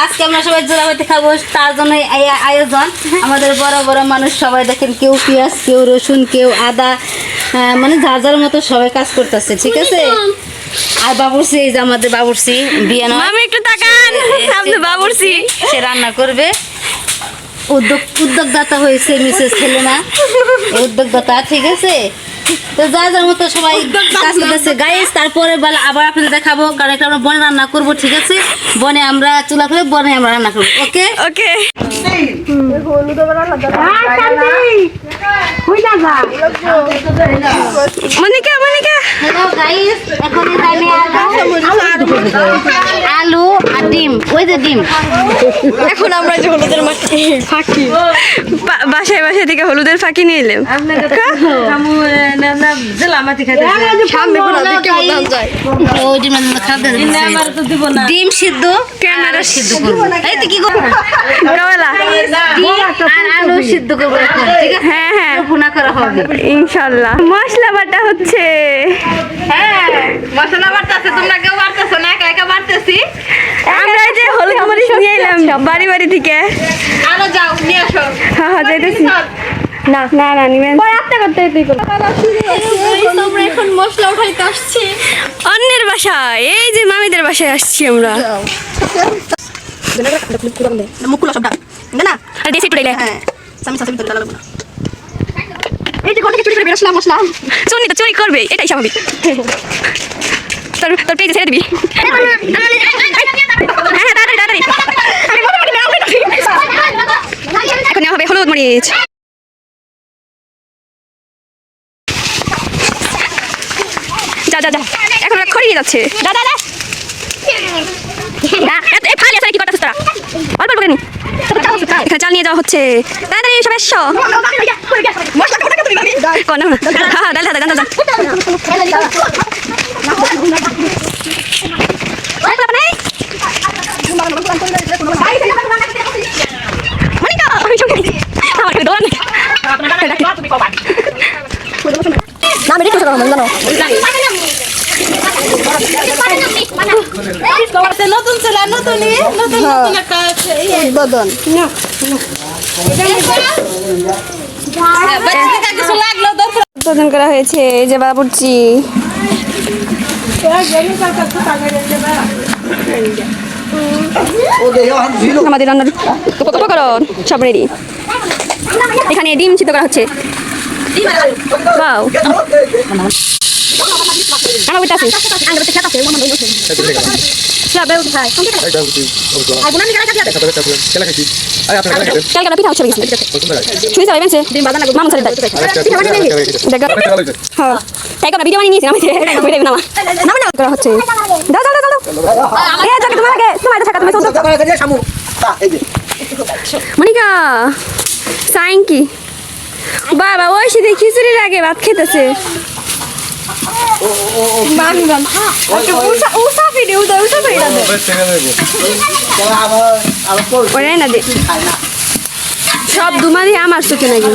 আজকে আমরা সবাই জোড়াবাতি খাবো, তার জন্য এই আয়োজন। আমাদের বড় বড় মানুষ সবাই দেখেন, কেউ পেঁয়াজ, কেউ রসুন, কেউ আদা, মানে যার যার মতো সবাই কাজ করতেছে, ঠিক আছে। আর বাবুর্চি, এই যে আমাদের বাবুর্চি বিয়ে নয়, মামি একটু তাকান, আপনি বাবুর্চি, সে রান্না করবে। উদ্যোগদাতা হয়েছে মিসেস হেলেনা, উদ্যোগদাতা, ঠিক আছে। তো যা যার মতো সবাই কাজ করতেছে গাইস। তারপরে বেলা আবার আপনাদের দেখাবো, কারণ একটা আমরা বনে রান্না করবো, ঠিক আছে। বনে আমরা চুলা করে বনে আমরা রান্না করবো, ওকে ওকে। মনিকা মনিকা, হ্যালো গাইস, এখন এই টাইমে আলু আর ডিম, ওই যে ডিম। এখন আমরা যে হলুদের ফাঁকি বাসায় বাসায় থেকে হলুদের ফাঁকি নিয়ে এলাম। ডিম সিদ্ধ, ক্যামেরা সিদ্ধ করবো, এই তো কি করবো, আর আলু সিদ্ধ করবো এখন, ঠিক আছে। হ্যাঁ হ্যাঁ, ভুনা করা হবে ইনশাল্লাহ। মশলা বাটা হচ্ছে, হ্যাঁ মশলা বাড়তেছে, তোমরা কেউ বাড়তেছো না, একা একা বাড়তেছি। আমরা এই যে হলুদ মরিচ নিয়ে এলাম বাড়ি বাড়ি থেকে। আরো যাও নিয়ে আসো। হ্যাঁ হ্যাঁ, যাইতেছি। না না না, নিবেন আত্মা করতে তোমরা এখন মশলা উঠাইতে আসছি অন্যের বাসায়, এই যে মামিদের বাসায় আসছি আমরা। মুখগুলো সব ডাক না, আর দেশি টুড়াইলে হ্যাঁ আমি সাথে ভিতরে লাগবো না। এই যে কোন থেকে চুরি করে বেরোছিলাম মশলা, চুরি তো চুরি করবে, এটাই স্বাভাবিক। তোর তোর পেজে ছেড়ে দিবি। হ্যাঁ হ্যাঁ, তাড়াতাড়ি তাড়াতাড়ি। এখন নেওয়া হবে হলুদ মরিচ। যা যা যা, এখন ওরা খড়িয়ে যাচ্ছে। যা যা যা, এই ফালি আছে কি করতেছিস তোরা? অল্প অল্প করে নি। এখানে চাল নিয়ে যাওয়া হচ্ছে, তাড়াতাড়ি সব এসো। কোন না, হ্যাঁ ডাল ডাল ডাল ডাল। মনিকা, আমি সঙ্গে আমার করে দৌড়ান না, আমি রেখে জানো নতুন ছেলে, নতুন নতুন একটা উদ্বোধন। কিছু লাগলো উদ্বোধন করা হয়েছে, এই যে বাবুর্চি। আমাদের রান্নার উপকরণ সব রেডি। এখানে ডিম সিদ্ধ করা হচ্ছে। বাও, আমার বুঝতে আছে। কালকে পিঠা হচ্ছে ছুঁই চাই বেনছে মামা সারি হ্যাঁ, তাই কোনো ভিডিও বানিয়ে নিয়েছি নামা নামা করা হচ্ছে। দাও দাও দাও দাও, তোমার আগে তোমার থাকা তুমি মনিকা সাইন কি বাবা, ওই সেদিন খিচুড়ির আগে ভাত খেতেছে। সব দুমারি আমার চোখে নাকি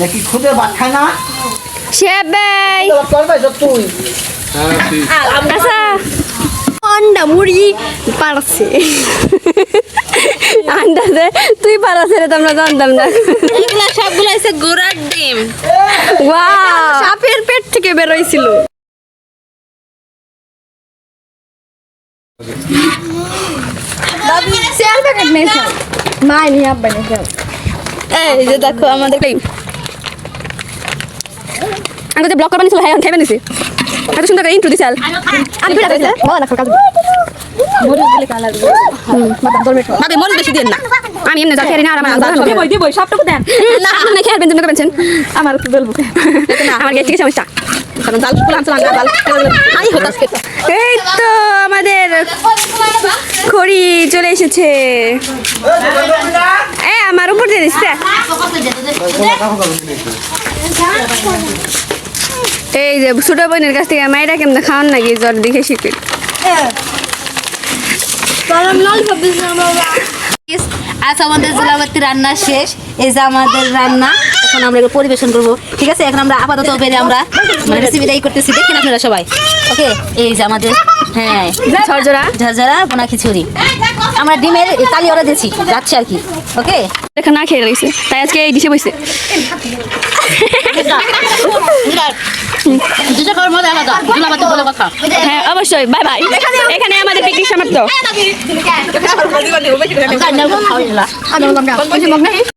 নাকি খুদে ভাত খায় না শেবাই। তুই আচ্ছা, আন্ডা মুরগি পারছে, আন্ডাতে তুই পারছে রে, তোমরা জানতাম না। এগুলা সবগুলো হচ্ছে গোড়ার ডিম, ওয়াও, সাপের পেট থেকে বের হইছিল। এই যে দেখো আমাদের আগে যে ব্লগ করবা নিছিল, হ্যাঁ খাইবে নিছে, এত সুন্দর করে ইন্ট্রো দিছাল। আমি দুইটা দিছে বল না কাজ মরিচ দিলে কালার ভাবে মরিচ বেশি দেন না, আমি এমনি যাতে না আর আমার দিব সবটুকু দেন না, আপনি খেয়ে বেঞ্জন করবেন আমার তো বলবো না, আমার গেছে কি সমস্যা, কারণ জাল ফুল আনছিলাম না, জাল আই হতাস। এই তো আমাদের খড়ি চলে এসেছে, আমার উপর দিয়ে দিচ্ছে। এই যে ছোট বোনের কাছ থেকে মায়েরা কেমন খাওয়ান নাকি জ্বর দেখে শিখে। আজ আমাদের জোলাবাতি রান্না শেষ, এই যে আমাদের রান্না, এখন এখন আমরা এগুলো পরিবেশন করবো, ঠিক আছে? এখন আমরা আপাতত বেড়ে আমরা মানে রেসিপিটাই করতেছি, দেখেন আপনারা সবাই। ওকে, এই যে আমাদের হ্যাঁ ঝরঝরা ঝরঝরা বোনা খিচুড়ি, আমরা ডিমের তালি ওরা দিয়েছি যাচ্ছে আর কি। ওকে, দেখা না খেয়ে রয়েছে, তাই আজকে এই ডিশে বসে। হ্যাঁ অবশ্যই, বাই বাই। এখানে আমাদের পিকনিক সমাপ্ত।